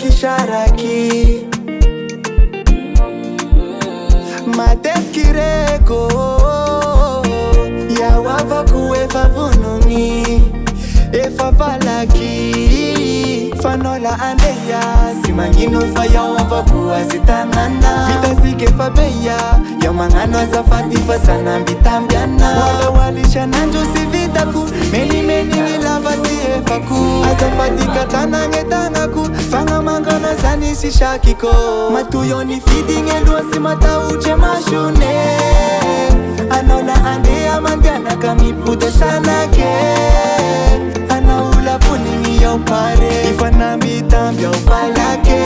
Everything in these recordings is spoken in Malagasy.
sharaki Matet kireko Ya wavaku efa vununi Efa valaki Fanola andeya Simangino faya wavaku asitanana Vita sike fabeya Ya mangano azafati fasana mbitambiana Wala walisha nanjo si vitaku Meni nilava si efaku Azafati katana ngetangaku Fanga mangano zani si shakiko Matuyo ni feeding elua si mata uche mashune Anola andeya mandiana kami pude sanake Anaula punini ya upare Ifana mitambia upalake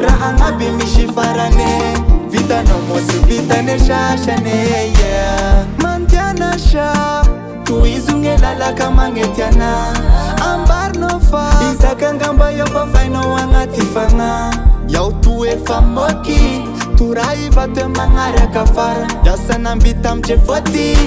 Raanga bimishi farane Vita no mosu vita ne shashane yeah. Mandiana sha Tuizunge lala kama ngetiana Ambar no fa Isaka ngamba yoko faino wangatifanga Yau tuwe famoki Turai vate mangara kafara Yasana mbita mchefoti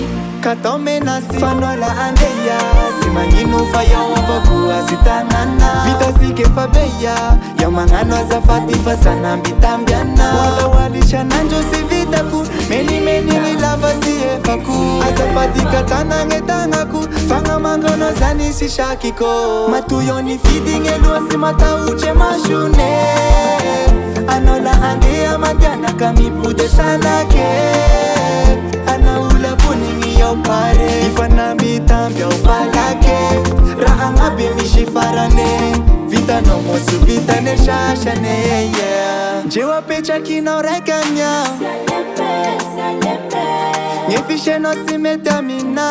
Katome nasi Fanola andeya Simangino faya wabaku asitanana Vita sike fabeya Ya mangano azafati fasana mbitambiana Wala walisha nanjo si vitaku Meni nilava si efaku Azafati katana ngetangaku Fanga mangano zani si shakiko Matuyo ni feeding elua si mata uche mashune Anola andeya mandiana kami pude sanake Anaula punini ya upare Ifana mitambia upalake Raanga bimishi farane Vita no mosu vita ne shashane yeah. Jewa pecha kina urekanya Nyefishe no simetamina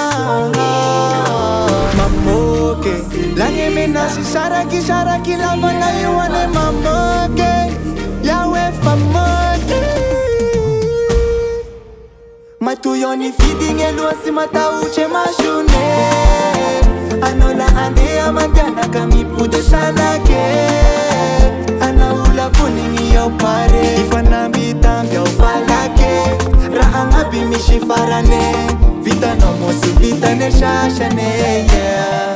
Mamoke Lange mena si sharaki Lava na yuwane mamoke Yawe famoke Matuyo ni feeding elua si mata uche mashune Anola andeya mandiana kami pude sanake Anaula punini ya upare Ifana mitambia upalake Raanga bimishi farane Vita no mosu vita ne shashane yeah.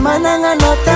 Mananga nota